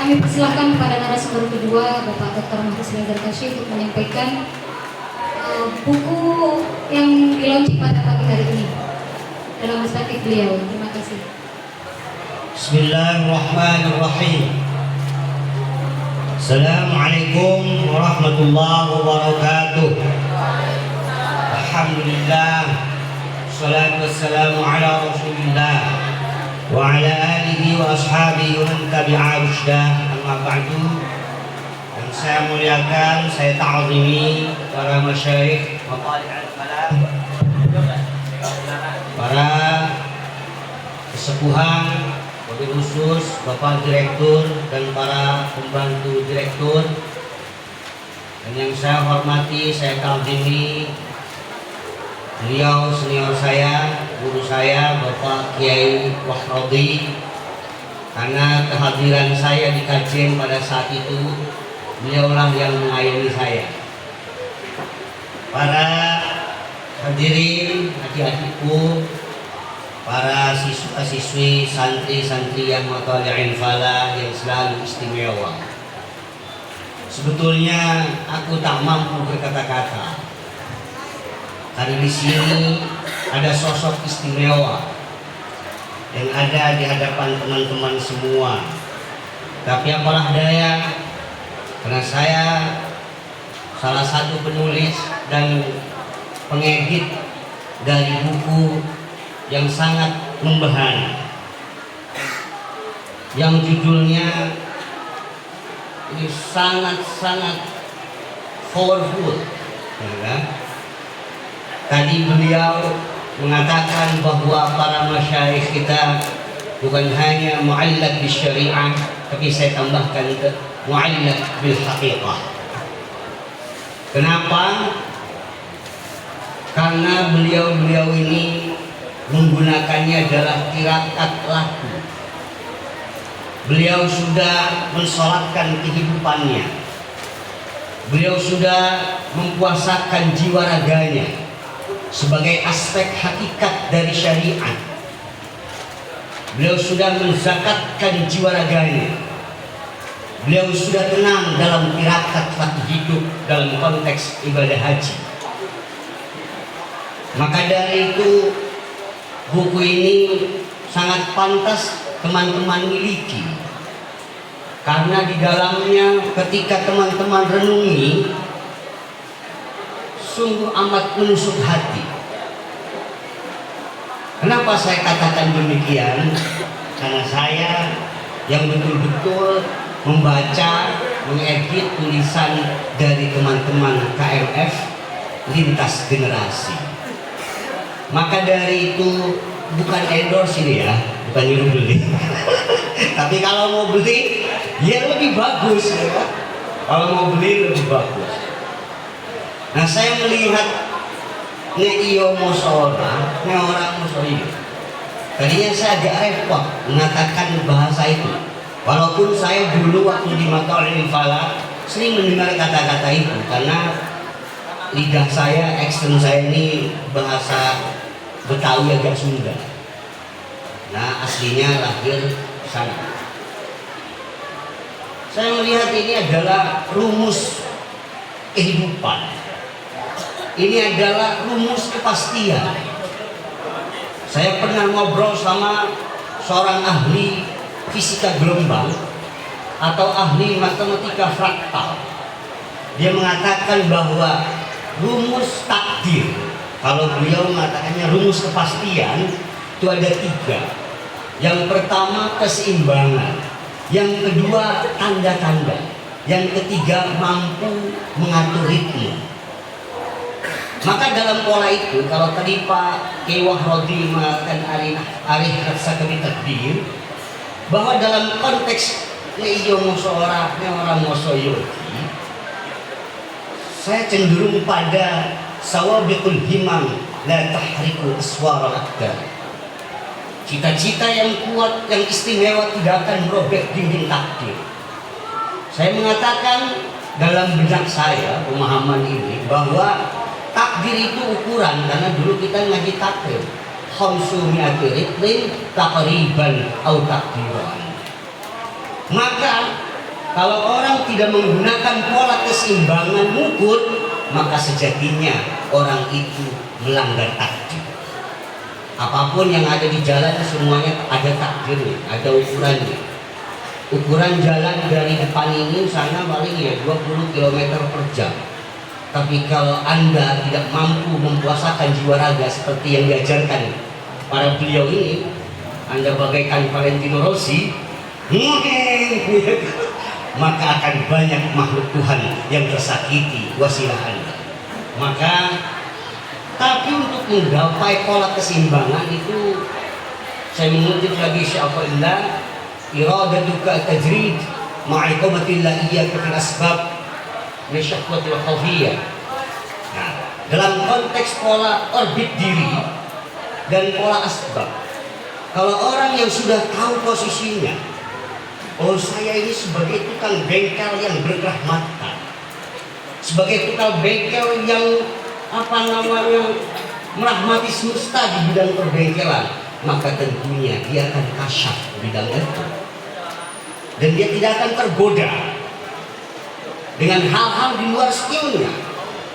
Kami persilahkan kepada narasumber kedua, Bapak Dr. Mahfuz Nazar Kasih, untuk menyampaikan buku yang dilaunching pada pagi hari ini dalam perspektif beliau. Terima kasih. Bismillahirrahmanirrahim. Assalamualaikum warahmatullahi wabarakatuh. Alhamdulillah, salatu wassalamu ala rasulillah wa ala alihi wa ashabihi wa man tabi'a rusydah. Amma ba'du. Yang saya muliakan, saya ta'zimi para masyayikh wa tali'al kalam, para kesepuhan, wabil khusus Bapak Direktur dan para pembantu Direktur, dan yang saya hormati, saya ta'zimi beliau senior saya, guru saya, Bapak Kiai Wahrodi, karena kehadiran saya di kajian pada saat itu beliaulah yang mengayomi saya. Para hadirin, adik-adikku, para siswa-siswi, santri-santri yang mutali'in falah yang selalu istimewa. Sebetulnya aku tak mampu berkata-kata, karena di sini ada sosok istimewa yang ada di hadapan teman-teman semua. Tapi apalah daya, karena saya salah satu penulis dan pengedit dari buku yang sangat membahana, yang judulnya ini sangat-sangat powerful, ya kan? Tadi beliau mengatakan bahwa para masyayikh kita bukan hanya mu'allaq bil syariah, tapi saya tambahkan ke mu'allaq bil haqiqah. Kenapa? Karena beliau-beliau ini menggunakannya adalah tirakat laku. Beliau sudah mensolatkan kehidupannya. Beliau sudah mempuasakan jiwa raganya sebagai aspek hakikat dari syariat. Beliau sudah menzakatkan jiwa raganya. Beliau sudah tenang dalam tirakat waktu hidup dalam konteks ibadah haji. Maka dari itu buku ini sangat pantas teman-teman miliki, karena di dalamnya ketika teman-teman renungi sungguh amat menusuk hati. Kenapa saya katakan demikian? Karena saya yang betul-betul membaca, mengedit tulisan dari teman-teman KMF lintas generasi. Maka dari itu bukan endorse ini ya, bukan nyuruh beli. Tapi kalau mau beli, ya lebih bagus ya. Kalau mau beli lebih bagus. Nah, saya melihat iyo mosora, orang mosori. Tadinya saya agak repot mengatakan bahasa itu. Walaupun saya dulu waktu di Mutali'in Falah sering mendengar kata-kata itu, karena lidah saya, accent saya ini bahasa Betawi agak Sunda. Nah, aslinya lahir sana. Saya melihat ini adalah rumus kehidupan. Ini adalah rumus kepastian. Saya pernah ngobrol sama seorang ahli fisika gelombang atau ahli matematika fraktal. Dia mengatakan bahwa rumus takdir, kalau beliau mengatakannya rumus kepastian, itu ada 3. Yang pertama keseimbangan, yang kedua tanda-tanda, yang ketiga mampu mengatur ritme. Maka dalam pola itu, kalau tadi Pak Kiai Wahrodi mengatakan arif rasa kami takdir, bahwa dalam konteks iyo musyawara orang musyawati, saya cenderung pada sawabiqul himam la tahriku aswara akbar. Cita-cita yang kuat, yang istimewa tidak akan merobek dinding takdir. Saya mengatakan dalam benak saya pemahaman ini bahwa takdir itu ukuran, karena dulu kita ngaji takdir. Khamsumi'ati ritmin taqriban au takdiran. Maka Kalau orang tidak menggunakan pola keseimbangan mengukur, maka sejatinya orang itu melanggar takdir. Apapun yang ada di jalan semuanya ada takdirnya, ada ukurannya. Ukuran jalan dari depan ini sana paling ya 20 km per jam. Tapi kalau Anda tidak mampu mempuasakan jiwa raga seperti yang diajarkan para beliau ini, Anda bagaikan Valentino Rossi, maka akan banyak makhluk Tuhan yang tersakiti wasilah Anda. Maka tapi untuk menggapai pola keseimbangan itu, saya mengutip lagi Syaikhullah, iradatuka tajrid ma'iqamatillah iyyaka fil asbab min syahwatil khawfiyah. Nah, dalam konteks pola orbit diri dan pola asbab, kalau orang yang sudah tahu posisinya, oh saya ini sebagai tukang bengkel yang bergerah mata, sebagai tukang bengkel yang merahmati semesta di bidang perbengkelan, maka tentunya dia akan kasyaf di bidang itu, dan dia tidak akan tergoda dengan hal-hal di luar skillnya.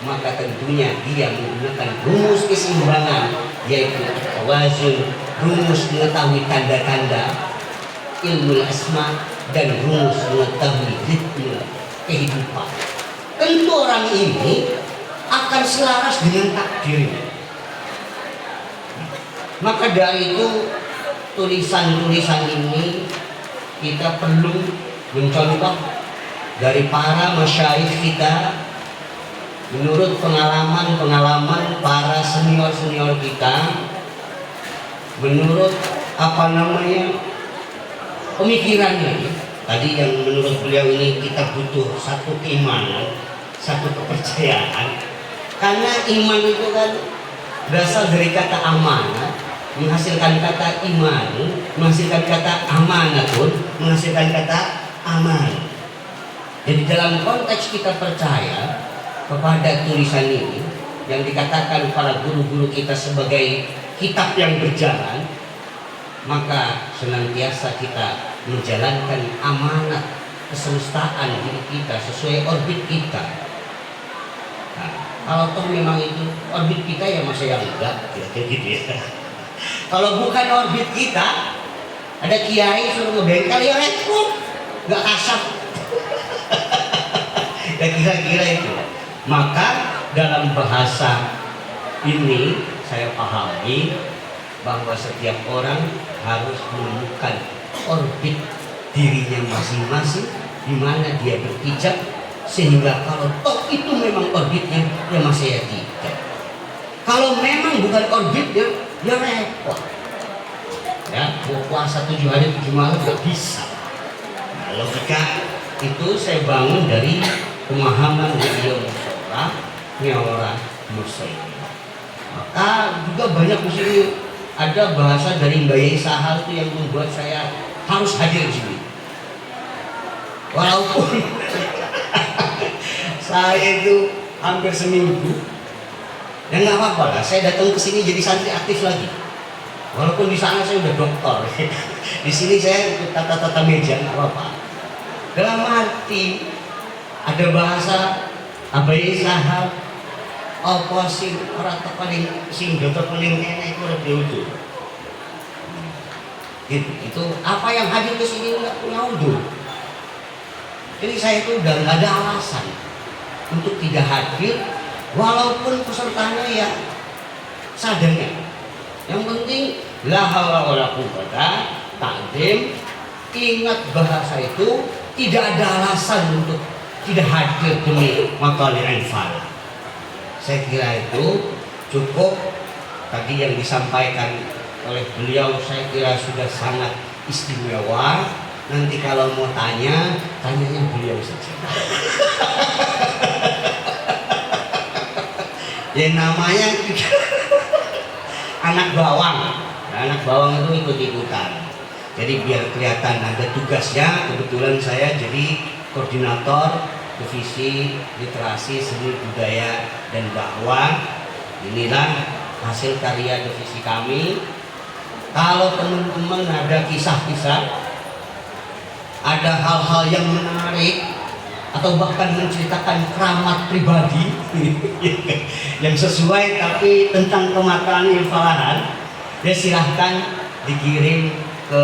Maka tentunya dia menggunakan rumus keseimbangan, yaitu tawazun, rumus mengetahui tanda-tanda ilmu asma, dan rumus mengetahui ritme kehidupan. Tentu orang ini akan selaras dengan takdirnya. Maka dari itu tulisan-tulisan ini kita perlu mencontoh dari para masyayikh kita, menurut pengalaman para senior-senior kita, menurut pemikirannya. Tadi yang menurut beliau ini kita butuh satu keimanan, satu kepercayaan. Karena iman itu kan berasal dari kata amanah, menghasilkan kata iman, menghasilkan kata amanatun, menghasilkan kata aman. Jadi dalam konteks kita percaya kepada tulisan ini yang dikatakan para guru-guru kita sebagai kitab yang berjalan, maka senantiasa kita menjalankan amanat kesemestaan diri kita sesuai orbit kita. Nah, kalau toh memang itu orbit kita, ya masa yang enggak, kayak gitu ya. Kalau bukan orbit kita, ada kiai suruh ngebengkel ya repot, nggak kasar. Ya kira-kira itu. Maka dalam bahasa ini saya pahami bahwa setiap orang harus menemukan orbit dirinya masing-masing, di mana dia berpijak, sehingga kalau toh itu memang orbitnya, ya masa ya tidak. Kalau memang bukan orbitnya, ya repot. Ya, puasa 7 hari 7 malam nggak bisa. Nah, logika itu saya bangun dari pemahaman beliau Nyaora Muslim. Maka juga banyak di sini ada bahasa dari Mbak Yai Sahal itu yang membuat saya harus hadir di sini. Walaupun saya itu hampir seminggu, ya nggak apa-apa lah. Saya datang ke sini jadi santri aktif lagi. Walaupun di sana saya udah doktor, di sini saya ikut tata-tata meja, nggak apa-apa. Dalam arti ada bahasa Abai Sahal, apa sih orang paling sing dokter paling enak itu udah diudur. Itu apa yang hadir ke sini nggak punya udur. Jadi saya itu udah nggak ada alasan untuk tidak hadir, walaupun pesertanya ya seadanya. Yang penting la haula wala quwwata, takdim, ingat bahasa itu tidak ada alasan untuk tidak hadir demi matali infal. Saya kira itu cukup. Tadi yang disampaikan oleh beliau saya kira sudah sangat istimewa. Nanti kalau mau tanya, tanyanya beliau saja. Yang namanya anak bawang. Nah, anak bawang itu ikut-ikutan. Jadi biar kelihatan ada tugasnya. Kebetulan saya jadi koordinator divisi literasi, seni budaya dan dakwah. Inilah hasil karya divisi kami. Kalau teman-teman ada kisah-kisah ada hal-hal yang menarik atau bahkan menceritakan keramat pribadi yang sesuai tapi tentang kemataan ilfalahan, ya silahkan dikirim ke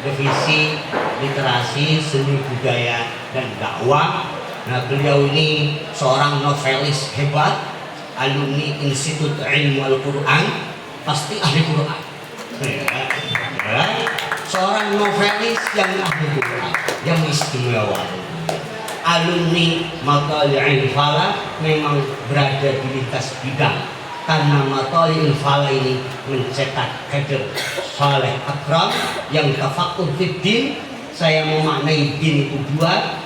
divisi literasi, seni budaya dan dakwah. Nah, beliau ini seorang novelis hebat, alumni Institut Ilmu Al-Quran, pasti ahli Quran. Ya. Seorang novelis yang ahli Quran, yang istimewa. Alumni Mathali'il Falah memang berada di lintas bidang, karena Mathali'il Falah ini mencetak kader saleh akram yang tafakuh fiddin. Saya memaknai din itu dua,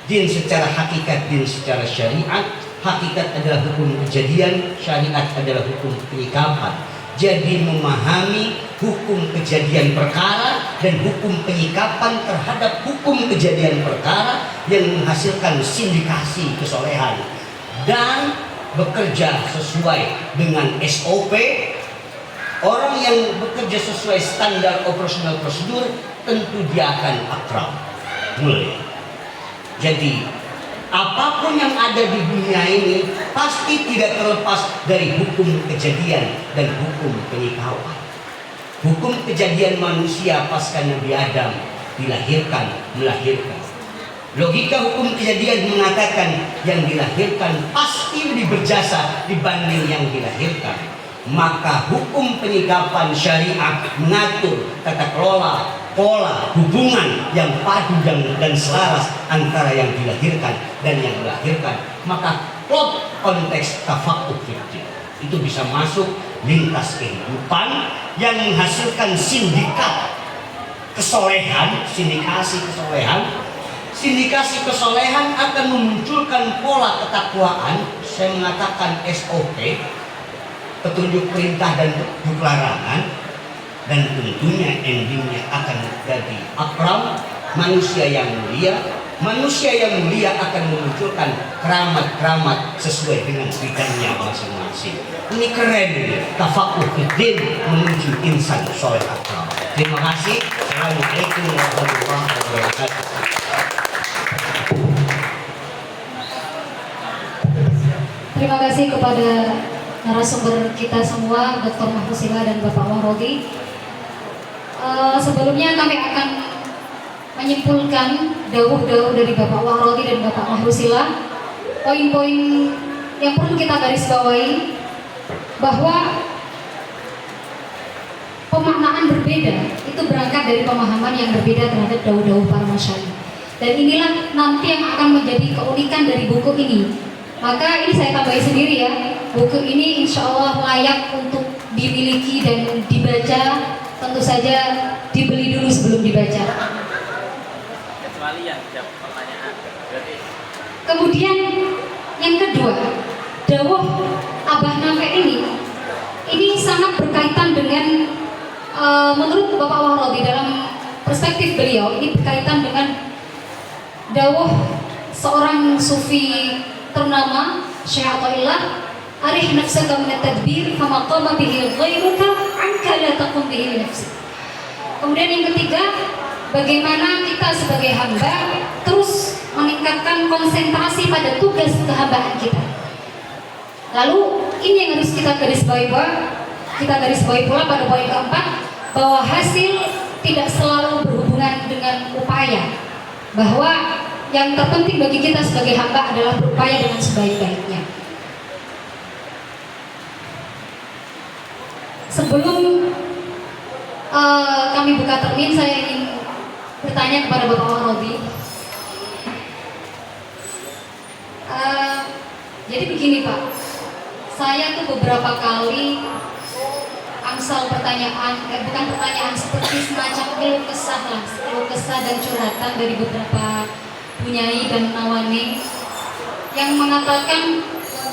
din secara hakikat, din secara syariat. Hakikat adalah hukum kejadian, syariat adalah hukum penyikapan. Jadi memahami hukum kejadian perkara dan hukum penyikapan terhadap hukum kejadian perkara yang menghasilkan sindikasi kesolehan dan bekerja sesuai dengan SOP. Orang yang bekerja sesuai standar operasional prosedur tentu dia akan akram, mulia. Jadi apapun yang ada di dunia ini pasti tidak terlepas dari hukum kejadian dan hukum penyikapan. Hukum kejadian manusia pasca Nabi Adam dilahirkan, melahirkan. Logika hukum kejadian mengatakan yang dilahirkan pasti lebih berjasa dibanding yang dilahirkan. Maka hukum penyikapan syariat mengatur tata kelola, pola hubungan yang padu dan selaras antara yang dilahirkan dan yang dilahirkan. Maka plot konteks tafakuh fiddin itu bisa masuk lintas kehidupan yang menghasilkan sindikat kesolehan, sindikasi kesolehan. Sindikasi kesolehan akan memunculkan pola ketakwaan. Saya mengatakan SOP, petunjuk perintah dan petunjuk larangan, dan tentunya endingnya akan menjadi akram, manusia yang mulia. Manusia yang mulia akan memunculkan keramat-keramat sesuai dengan bidangnya masing-masing. Ini keren, tafakuh fiddin menuju insan soleh akram. Terima kasih. Assalamualaikum warahmatullahi wabarakatuh. Terima kasih kepada narasumber kita semua, Dr. Mahfuzillah dan Bapak Wahrodi. Sebelumnya kami akan menyimpulkan dawuh-dawuh dari Bapak Wahrodi dan Bapak Mahfuzillah. Poin-poin yang perlu kita garis bawahi bahwa pemaknaan berbeda itu berangkat dari pemahaman yang berbeda terhadap dawuh-dawuh para masyayikh. Dan inilah nanti yang akan menjadi keunikan dari buku ini. Maka ini saya tambahi sendiri ya, buku ini insya Allah layak untuk dimiliki dan dibaca. Tentu saja dibeli dulu sebelum dibaca. Kecuali yang jawab pertanyaan. Kemudian yang kedua, dawuh Abah Nafe ini sangat berkaitan dengan menurut Bapak Wahrodi dalam perspektif beliau ini berkaitan dengan dawuh seorang sufi ternama Syekh Athaillah, arih nafsaka min at-tadbir fama qama bihi ghairuka anka la taqum bihi li nafsik. Kemudian yang ketiga, bagaimana kita sebagai hamba terus meningkatkan konsentrasi pada tugas kehambaan kita. Lalu ini yang harus kita garis bawahi pula pada poin keempat, bahwa hasil tidak selalu berhubungan dengan upaya, bahwa yang terpenting bagi kita sebagai hamba adalah berupaya dengan sebaik-baiknya. Sebelum kami buka termin, saya ingin bertanya kepada Bapak Wahrodi. Jadi begini Pak, saya tuh beberapa kali angsal pertanyaan, bukan pertanyaan, seperti semacam keluh kesah dan curhatan dari beberapa bunyai dan nawani yang mengatakan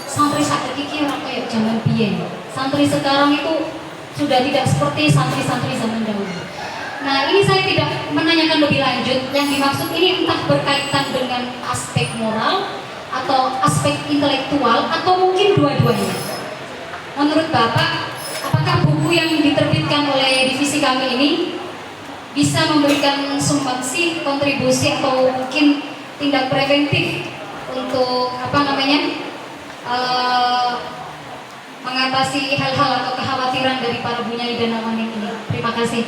santri saiki iki ora kayak zaman biyen. Santri sekarang itu sudah tidak seperti santri-santri zaman dahulu. Nah, ini saya tidak menanyakan lebih lanjut. Yang dimaksud ini entah berkaitan dengan aspek moral atau aspek intelektual atau mungkin dua-duanya. Menurut Bapak, apakah buku yang diterbitkan oleh divisi kami ini bisa memberikan sumbangsi, kontribusi atau mungkin tindak preventif untuk mengatasi hal-hal atau kekhawatiran dari para bunyai dan awaning ini. Terima kasih.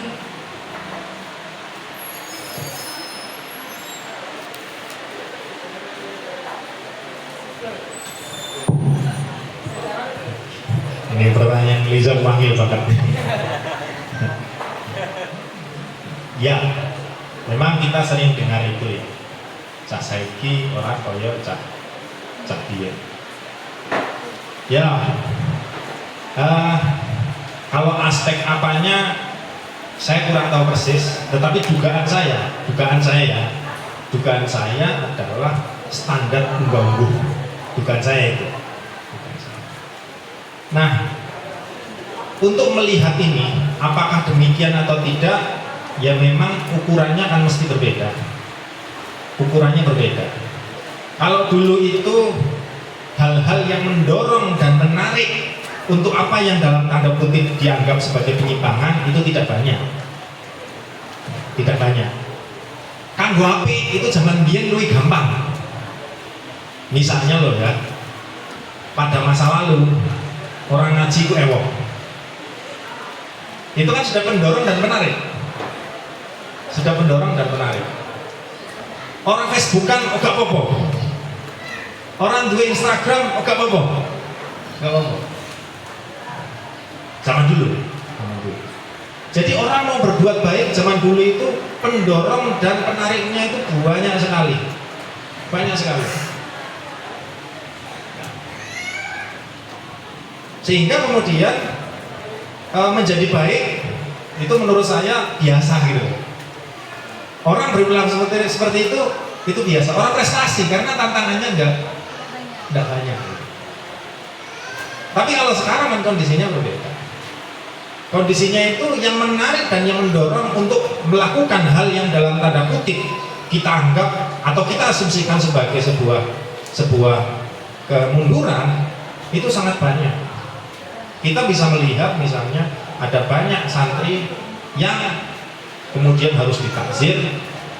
Ini pertanyaan Liza panggil bakat. Ya, memang kita sering dengar itu ya. Cak saiki ora kaya cak biyen. Ya, kalau aspek apanya saya kurang tahu persis, tetapi dugaan saya adalah standar ungguh. Dugaan saya itu. Nah, untuk melihat ini, apakah demikian atau tidak, ya memang ukurannya akan mesti berbeda. Ukurannya berbeda. Kalau dulu itu hal-hal yang mendorong dan menarik untuk apa yang dalam tanda kutip dianggap sebagai penyimpangan itu tidak banyak. Tidak banyak. Kanggo api itu zaman biyen luwih gampang. Misalnya loh ya, pada masa lalu orang ngaji itu ewok. Itu kan sudah pendorong dan menarik. Sudah pendorong dan menarik. Orang Facebookan gak apa-apa. Orang dua Instagram gak apa-apa. Gak apa-apa. Zaman dulu. Jadi orang mau berbuat baik zaman dulu itu pendorong dan penariknya itu banyak sekali. Banyak sekali. Sehingga kemudian menjadi baik itu menurut saya biasa gitu. Orang berperilaku seperti itu biasa. Orang prestasi karena tantangannya enggak banyak. Tapi kalau sekarang kan kondisinya berbeda. Kondisinya itu yang menarik dan yang mendorong untuk melakukan hal yang dalam tanda kutip kita anggap atau kita asumsikan sebagai sebuah kemunduran itu sangat banyak. Kita bisa melihat misalnya ada banyak santri yang kemudian harus ditakzir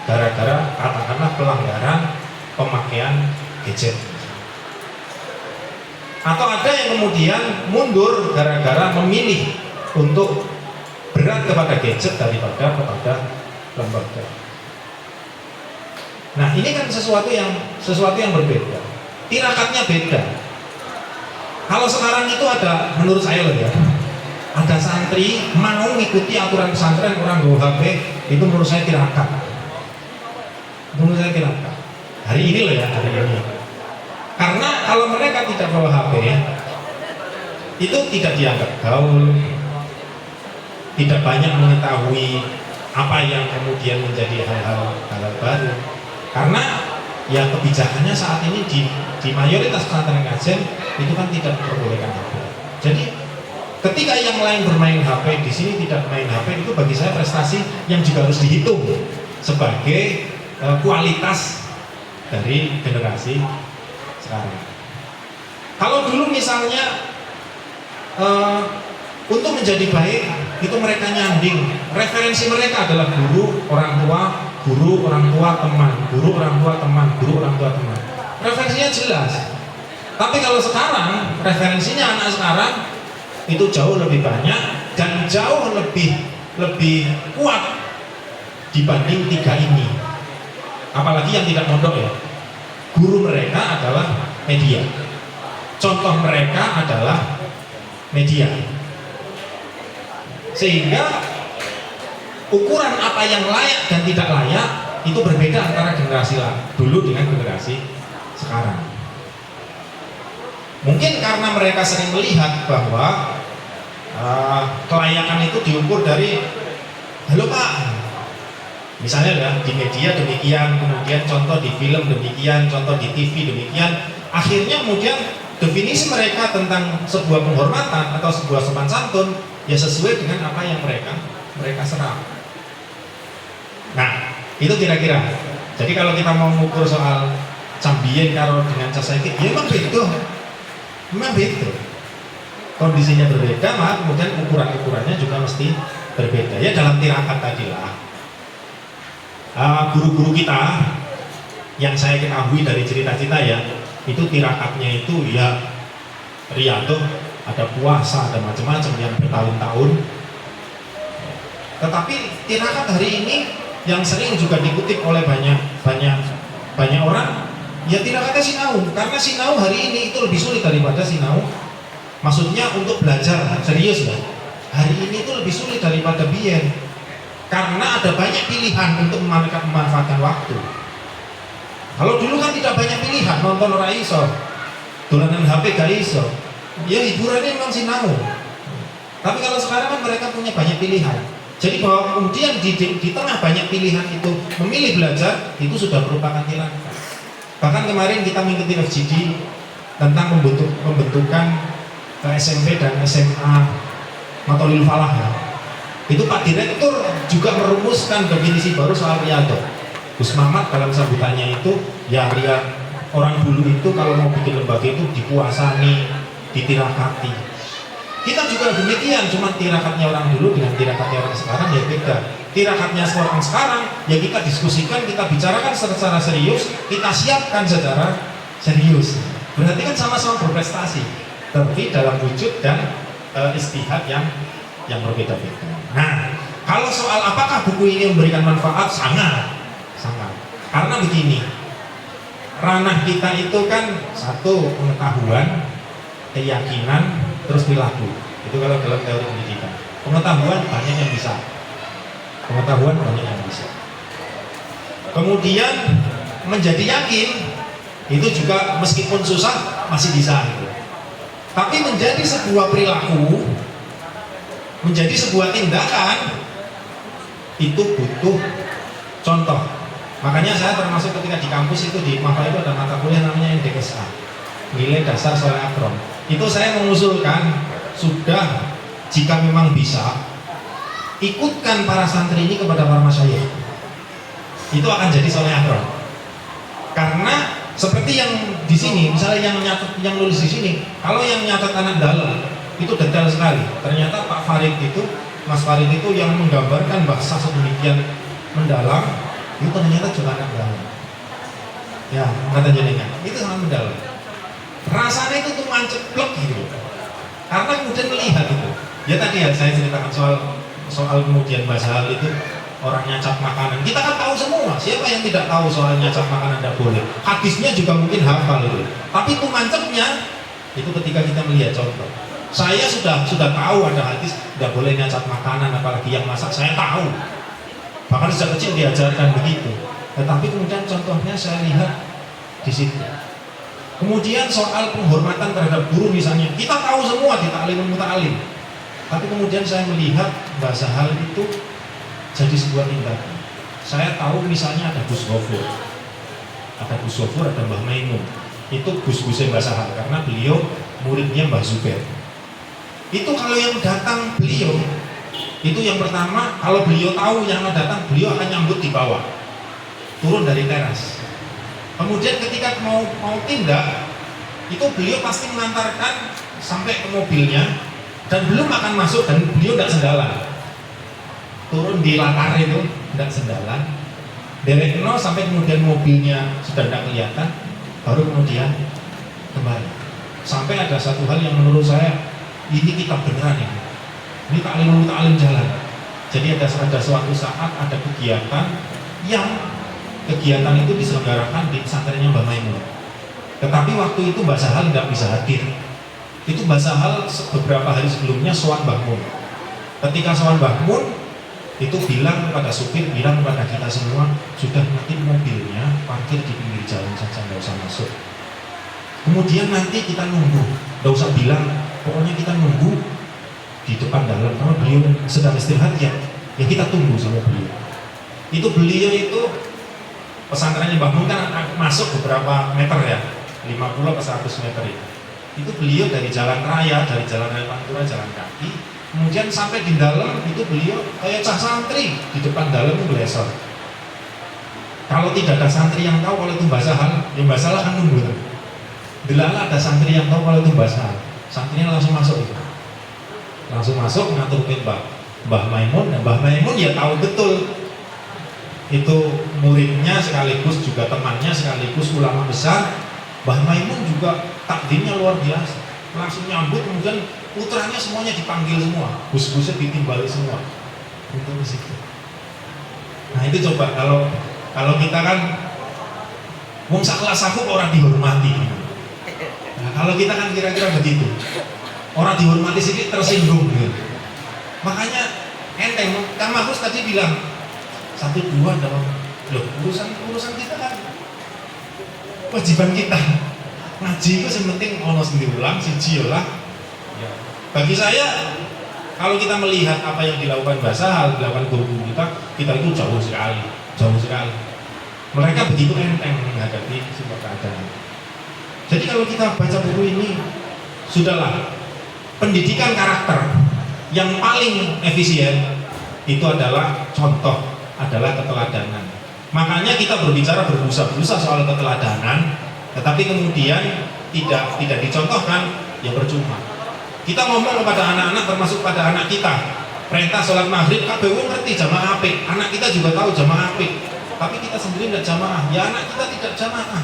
gara-gara katakanlah pelanggaran pemakaian gadget. Atau ada yang kemudian mundur gara-gara memilih untuk berat kepada gadget daripada kepada lembaga. Nah, ini kan sesuatu yang berbeda. Tirakatnya beda. Kalau sekarang itu ada, menurut saya loh ya, ada santri mau mengikuti aturan pesantren orang bawa HP, itu menurut saya tirakat. Menurut saya tirakat. Hari ini loh ya, hari ini. Karena kalau mereka tidak bawa HP, itu tidak dianggap gaul, tidak banyak mengetahui apa yang kemudian menjadi hal-hal baru. Karena ya kebijakannya saat ini di mayoritas pesantren kajian itu kan tidak memperbolehkan HP. Jadi ketika yang lain bermain HP, di sini tidak main HP, itu bagi saya prestasi yang juga harus dihitung sebagai kualitas dari generasi sekarang. Kalau dulu misalnya untuk menjadi baik itu mereka nyanding, referensi mereka adalah guru, orang tua, teman, guru, orang tua, teman, guru, orang tua, teman. Referensinya jelas. Tapi kalau sekarang referensinya anak sekarang itu jauh lebih banyak dan jauh lebih kuat dibanding tiga ini. Apalagi yang tidak mondok ya. Guru mereka adalah media. Contoh mereka adalah media. Sehingga ukuran apa yang layak dan tidak layak itu berbeda antara generasi dulu dengan generasi sekarang. Mungkin karena mereka sering melihat bahwa kelayakan itu diukur dari halo Pak, misalnya ya, di media demikian, kemudian contoh di film demikian, contoh di TV demikian. Akhirnya kemudian definisi mereka tentang sebuah penghormatan atau sebuah sopan santun ya sesuai dengan apa yang mereka serap. Nah, itu kira-kira. Jadi kalau kita mau mengukur soal cambien karo dengan casaiki, ya memang beda. Kondisinya berbeda, maka kemudian ukuran-ukurannya juga mesti berbeda. Ya dalam tirakat tadi lah. guru-guru kita yang saya ketahui dari cerita-cerita ya, itu tirakatnya itu ya riyadhah, ada puasa, ada macam-macam yang bertahun-tahun. Tetapi tirakat hari ini yang sering juga dikutip oleh banyak orang, ya tirakatnya sinau, karena sinau hari ini itu lebih sulit daripada sinau. Maksudnya untuk belajar serius lah, hari ini itu lebih sulit daripada biyen, karena ada banyak pilihan untuk memanfaatkan waktu. Kalau dulu kan tidak banyak pilihan, nonton ora iso, dolanan HP gak iso, ya hiburannya memang sinau. Tapi kalau sekarang kan mereka punya banyak pilihan. Jadi bahwa kemudian di tengah banyak pilihan itu memilih belajar, itu sudah merupakan tirakat. Bahkan kemarin kita mengikuti FGD tentang pembentukan SMP dan SMA Matolil Falah ya. Itu Pak Direktur juga merumuskan definisi baru soal riyadhah. Gus Mamat dalam sambutannya itu, ya orang dulu itu kalau mau bikin lembaga itu dipuasani, ditirakati. Kita juga demikian, cuma tirakatnya orang dulu dengan tirakatnya orang sekarang ya beda. Tirakatnya orang sekarang ya kita diskusikan, kita bicarakan secara serius, kita siapkan secara serius. Berarti kan sama-sama berprestasi, tapi dalam wujud dan istihad yang berbeda-beda. Nah, kalau soal apakah buku ini memberikan manfaat, sangat. Karena begini, ranah kita itu kan satu pengetahuan, keyakinan, terus perilaku. Itu kalau dalam teori pendidikan. Pengetahuan banyak yang bisa. Kemudian menjadi yakin itu juga meskipun susah masih bisa. Tapi menjadi sebuah perilaku, menjadi sebuah tindakan itu butuh contoh. Makanya saya termasuk ketika di kampus itu di MAFA itu ada mata kuliah namanya NDKSA, nilai dasar soleh akrom. Itu saya mengusulkan sudah jika memang bisa ikutkan para santri ini kepada para masyayikh. Itu akan jadi soleh akrom. Karena seperti yang di sini, misalnya yang nulis di sini, kalau yang nyatat anak dalam itu detail sekali. Ternyata Pak Farid itu, Mas Farid itu yang menggambarkan bahasa sedemikian mendalam. Itu ternyata juga anak dalam. Ya, kata jenengan, itu sangat mendalam. Rasanya itu tuh manceplek gitu. Karena kemudian melihat itu. Ya tadi ya saya ceritakan soal kemudian bahasa hal itu orang nyacap makanan. Kita kan tahu semua. Siapa yang tidak tahu soal nyacap makanan tidak boleh? Hadisnya juga mungkin hafal itu. Tapi itu mancepnya itu ketika kita melihat contoh. Saya sudah tahu ada hadis tidak boleh nyacap makanan, apalagi yang masak. Saya tahu. Bahkan sejak kecil diajarkan begitu. Tetapi kemudian contohnya saya lihat di situ. Kemudian soal penghormatan terhadap guru misalnya, kita tahu semua di ta'limul muta'alim. Tapi kemudian saya melihat bahasa hal itu jadi sebuah tindakan. Saya tahu misalnya ada Gus Gofur, ada Mbah Maimun. Itu Gus-Gusnya Mbah Sahal karena beliau muridnya Mbah Zubair. Itu kalau yang datang beliau itu yang pertama, kalau beliau tahu yang datang, beliau akan nyambut di bawah, turun dari teras. Kemudian ketika mau tindak, itu beliau pasti mengantarkan sampai ke mobilnya dan belum akan masuk dan beliau tidak sendalan. Turun di latar itu tidak sendalan. Derek no sampai kemudian mobilnya sudah tidak kelihatan, baru kemudian kembali. Sampai ada satu hal yang menurut saya ini kita beneran ini. Ini ta'limul muta'alim jalan. Jadi ada suatu saat ada kegiatan itu diselenggarakan di pesantrennya Mbah Maimun. Tetapi waktu itu Mbah Sahal nggak bisa hadir. Itu Mbah Sahal beberapa hari sebelumnya sowan Mbah Mun. Ketika sowan Mbah Mun itu bilang kepada supir, bilang kepada kita semua, sudah nanti mobilnya parkir di pinggir jalan saja, nggak usah masuk. Kemudian nanti kita nunggu, nggak usah bilang, pokoknya kita nunggu di depan dalam. Kalau beliau sedang istirahat ya kita tunggu sama beliau. Itu beliau itu pesantrennya Mbah Mun kan masuk beberapa meter ya, 50 ke 100 meter itu. Itu beliau dari jalan raya Pantura jalan kaki, kemudian sampai di dalam itu beliau kayak cah santri di depan dalam itu belesor. Kalau tidak ada santri yang tahu kalau itu Mbah Sahal, ya Mbah Sahal kan nunggu. Delala ada santri yang tahu kalau itu Mbah Sahal, santrinya langsung masuk itu. Langsung masuk ngaturkan Mbah Maimun, dan Mbah Maimun ya tahu betul itu muridnya sekaligus juga temannya sekaligus ulama besar. Mbah Maimun juga takdirnya luar biasa, langsung nyambut, kemudian putranya semuanya dipanggil semua, gus-gusnya ditimbali semua untuk ke situ. Nah itu coba kalau kita kan wong sakelas aku kok orang dihormati. Nah kalau kita kan kira-kira begitu, orang dihormati sedikit tersinggung gitu. Makanya enteng, Kang Mahfuz tadi bilang 1, 2 dalam urusan kita kan kewajiban kita ngaji itu yang penting ono sendiri ulang siji lah. Ya. Bagi saya kalau kita melihat apa yang dilakukan Basahal, dilakukan guru kita itu jauh sekali. Mereka begitu enteng menghadapi sebuah keadaan. Jadi kalau kita baca buku ini, sudahlah, pendidikan karakter yang paling efisien itu adalah contoh, adalah keteladanan. Makanya kita berbicara berbusa-busa soal keteladanan, tetapi kemudian tidak dicontohkan, ya percuma. Kita ngomong kepada anak-anak, termasuk pada anak kita, perintah sholat maghrib, kabeh wong ngerti jamaah apik, anak kita juga tahu jamaah apik, tapi kita sendiri tidak jamaah, ya anak kita tidak jamaah.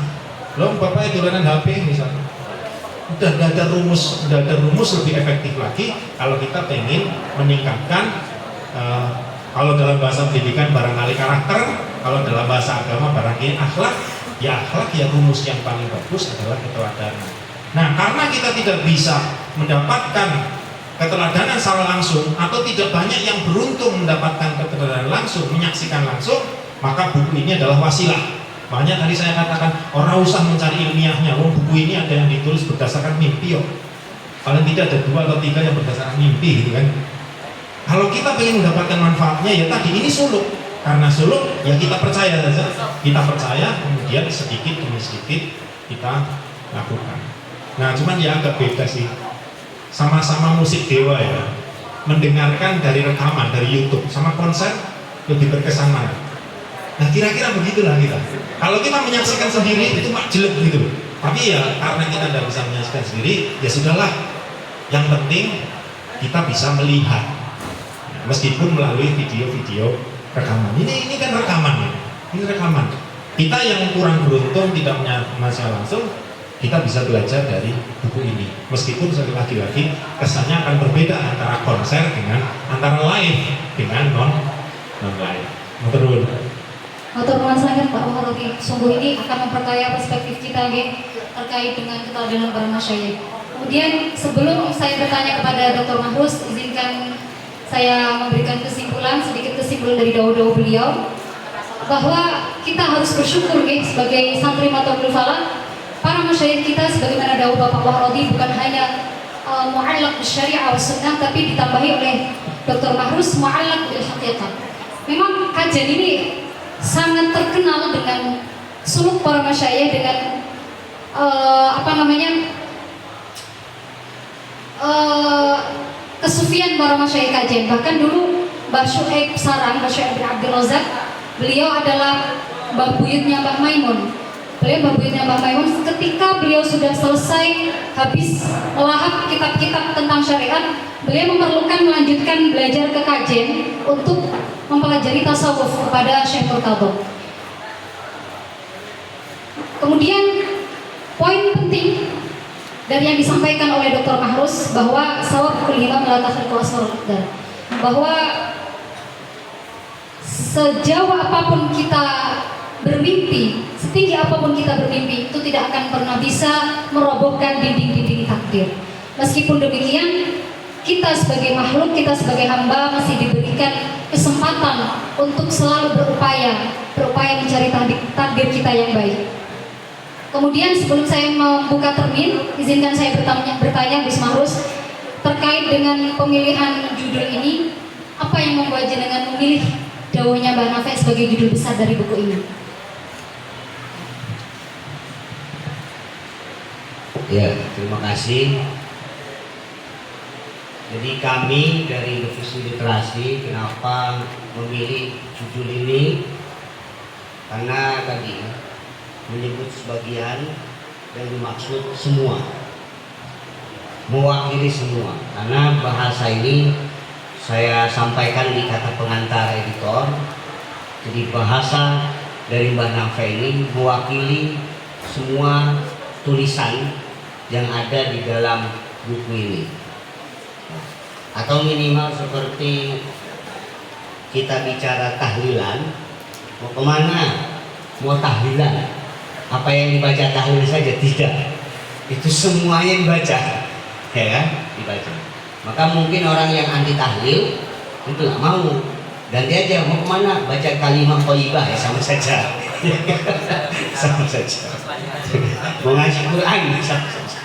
Loh, bapaknya dolanan HP misalnya. Udah ada rumus lebih efektif lagi kalau kita pengen meningkatkan, kalau dalam bahasa pendidikan barangkali karakter, kalau dalam bahasa agama barangkali akhlak. Ya rumus yang paling bagus adalah keteladanan. Nah, karena kita tidak bisa mendapatkan keteladanan secara langsung, atau tidak banyak yang beruntung mendapatkan keteladanan langsung, menyaksikan langsung, maka buku ini adalah wasilah. Makanya tadi saya katakan orang usah mencari ilmiahnya. Buku ini ada yang ditulis berdasarkan mimpi. Paling tidak ada 2 atau 3 yang berdasarkan mimpi gitu kan. Kalau kita ingin mendapatkan manfaatnya, ya tadi ini suluk. Karena suluk, ya kita percaya saja. Kita percaya, kemudian sedikit demi sedikit kita lakukan. Nah, cuman ya agak beda sih. Sama-sama musik dewa ya. Mendengarkan dari rekaman, dari YouTube, sama konser lebih berkesan mana? Nah, kira-kira begitulah kita. Kalau kita menyaksikan sendiri itu mak jelek gitu. Tapi ya karena kita tidak bisa menyaksikan sendiri, ya sudahlah. Yang penting kita bisa melihat, meskipun melalui video-video rekaman. Ini kan rekaman ya. Ini rekaman. Kita yang kurang beruntung tidak menyaksikan langsung, kita bisa belajar dari buku ini. Meskipun sekali lagi kesannya akan berbeda antara konser dengan antara live dengan non live. Betul. Matur nuwun sanget Pak Warogi. Sungguh ini akan memperkaya perspektif kita terkait dengan keteladanan para masyayikh. Kemudian sebelum saya bertanya kepada Dr. Mahfuz, izinkan saya memberikan sedikit kesimpulan dari dakwah beliau, bahwa kita harus bersyukur sebagai santri Matlabul Fala, para masyayikh kita sebagaimana dakwah Bapak Warogi bukan hanya mu'allaq bisyariah wa sunnah, tapi ditambahi oleh Dr. Mahfuz mu'allaq bil haqiqah. Memang kajian ini sangat terkenal dengan suluk para masyayikh, dengan kesufian para masyayikh kajian. Bahkan dulu Mbah Syuaib Sarang, Mbah Syuaib bin Abdul Razak, beliau adalah mbah buyutnya Mbah Maimun. Ketika beliau sudah selesai habis melahap kitab-kitab tentang syariat, beliau memerlukan melanjutkan belajar ke kajian untuk mempelajari tasawuf kepada Syekh Murtadho. Kemudian poin penting dari yang disampaikan oleh Dr. Mahfuz, bahwa sawab kulli imam la takhriqu asrar qadar, bahwa sejauh apapun kita bermimpi, setinggi apapun kita bermimpi, itu tidak akan pernah bisa merobohkan dinding-dinding takdir. Meskipun demikian, kita sebagai makhluk, kita sebagai hamba masih diberikan kesempatan untuk selalu berupaya mencari takdir kita yang baik. Kemudian sebelum saya membuka termin, izinkan saya bertanya Gus Mahfuz terkait dengan pemilihan judul ini. Apa yang membuat jenengan memilih dawuhnya Mbah Nafi sebagai judul besar dari buku ini? Ya, terima kasih. Jadi kami dari Divisi Literasi kenapa memilih judul ini? Karena tadi menyebut sebagian yang dimaksud semua, mewakili semua. Karena bahasa ini saya sampaikan di kata pengantar editor, Jadi bahasa dari Mbah Nafa ini mewakili semua tulisan yang ada di dalam buku ini. Atau minimal seperti kita bicara tahlilan, mau kemana? Mau tahlilan? Apa yang dibaca tahlil saja? Tidak. Itu semuanya dibaca, ya kan? Dibaca. Maka mungkin orang yang anti tahlil itu nggak mau. Ganti aja, mau kemana? Baca kalimat thayyibah, ya sama saja. Sama saja. Mau ngaji Quran, sama saja.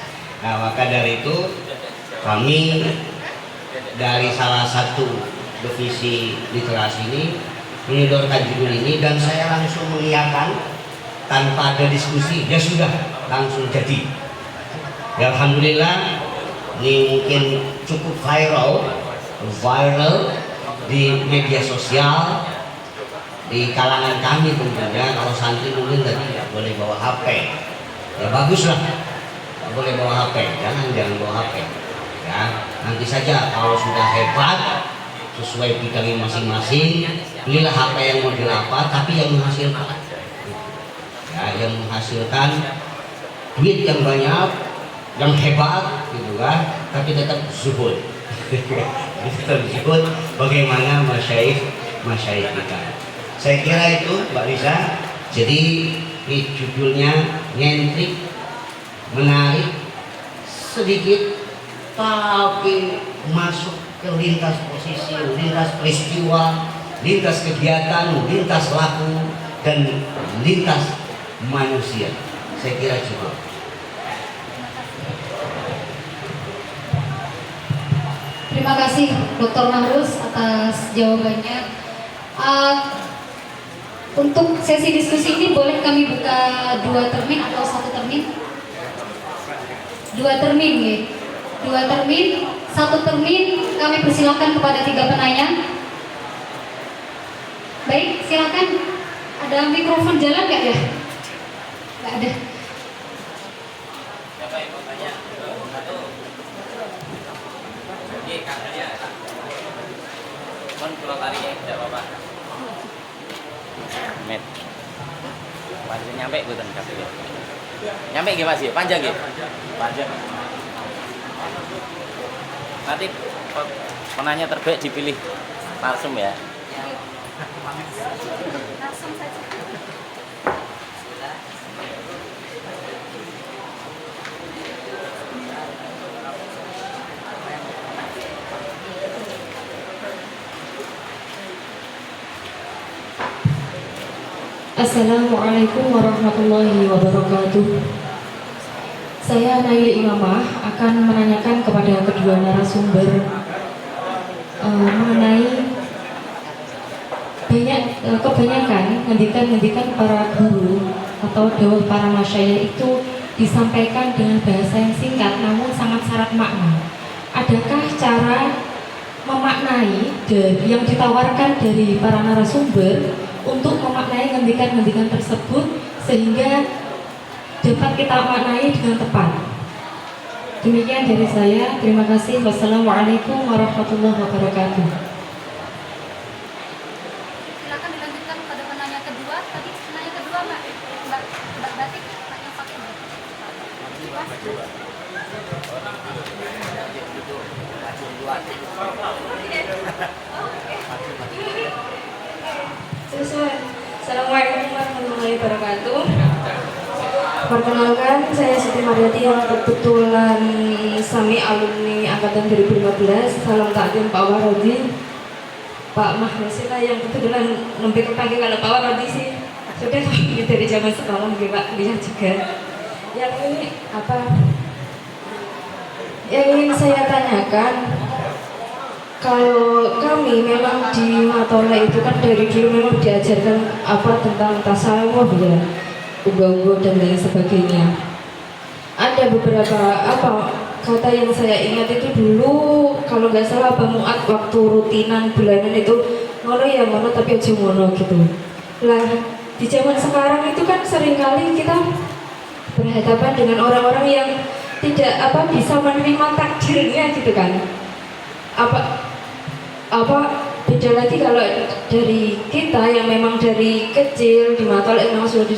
Nah, maka dari itu kami dari salah satu divisi literasi ini menyodorkan judul ini, dan saya langsung mengiyakan tanpa ada diskusi. Ya sudah, langsung jadi. Ya, alhamdulillah ini mungkin cukup viral di media sosial, di kalangan kami tentunya. Kalau santri mungkin tadi nggak boleh bawa HP, ya baguslah, nggak boleh bawa HP, jangan bawa HP. Ya, nanti saja kalau sudah hebat sesuai bidangnya masing-masing, belilah HP yang model apa, tapi yang menghasilkan, ya, yang menghasilkan duit yang banyak, yang hebat, gitu kan, tapi tetap zuhud. Tetap zuhud bagaimana masyaikh kita. Saya kira itu Mbak Lisa. Jadi ini judulnya nyentrik, menarik, sedikit tapi masuk ke lintas posisi, lintas peristiwa, lintas kegiatan, lintas laku, dan lintas manusia. Saya kira cukup. Terima kasih Dr. Mahrus atas jawabannya. Untuk sesi diskusi ini boleh kami buka 2 termin atau 1 termin? 2 termin, ya. 2 termin, 1 termin kami persilakan kepada 3 penanya. Baik, silakan. Ada mikrofon jalan nggak ya? Nggak ada. Siapa yang mau tanya? Satu. Oke, kakaknya. Kon pulau tari ya, tidak apa-apa. Met. Panjang nyampe bukan kakaknya. Nyampe gak Mas ya? Panjang ya? Panjang. Nanti penanya terbaik dipilih langsung ya. Langsung saja. Assalamualaikum warahmatullahi wabarakatuh. Saya Naili Imamah akan menanyakan kepada kedua narasumber mengenai kebanyakan ngendikan para guru atau dawuh para masyayikh itu disampaikan dengan bahasa yang singkat namun sangat syarat makna. Adakah cara memaknai yang ditawarkan dari para narasumber untuk memaknai ngendikan-ngendikan tersebut sehingga dapat kita maknai dengan tepat? Demikian dari saya. Terima kasih. Wassalamualaikum warahmatullahi wabarakatuh. Silakan dilanjutkan pada penanya kedua. Tadi penanya kedua Mbak Batik yang pakai Assalamualaikum warahmatullahi wabarakatuh. Perkenalkan, saya Siti Mariati yang kebetulan Sami alumni angkatan 2015. Salam takdim Pak Warodi, Pak Mahrusila yang kebetulan lebih kepanggil kalau Pak Warodi sih sudah dari zaman sekolah Pak dia juga. Yang ini apa? Yang ingin saya tanyakan, kalau kami memang di Matola itu kan dari dulu memang diajarkan apa tentang tasawuf ya, unggu-unggu dan lain sebagainya. Ada beberapa apa kata yang saya ingat itu dulu kalau nggak salah Pak Muat waktu rutinan bulanan itu ngono ya ngono tapi aja ngono gitu. Lah di zaman sekarang itu kan seringkali kita berhadapan dengan orang-orang yang tidak bisa menerima takdirnya gitu kan. Apa Beda lagi kalau dari kita yang memang dari kecil di Matal memang sudah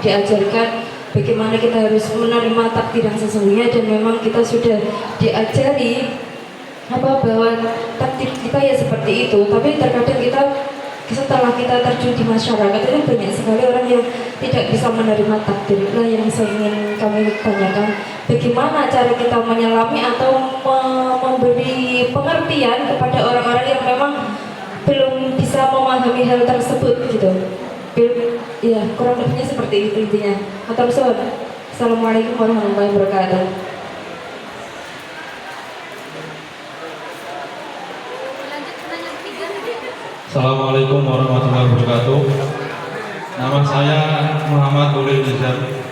diajarkan bagaimana kita harus menerima takdir yang sesungguhnya, dan memang kita sudah diajari bahwa takdir kita ya seperti itu. Tapi terkadang kita setelah kita terjun di masyarakat itu banyak sekali orang yang tidak bisa menerima takdir. Itulah yang saya ingin kami tanyakan, bagaimana cara kita menyelami atau memberi pengertian kepada orang-orang yang memang belum bisa memahami hal tersebut gitu. Ya, kurang lebihnya seperti itu intinya. Assalamualaikum warahmatullahi wabarakatuh. Assalamualaikum warahmatullahi wabarakatuh. Nama saya Muhammad Ulil Nizam.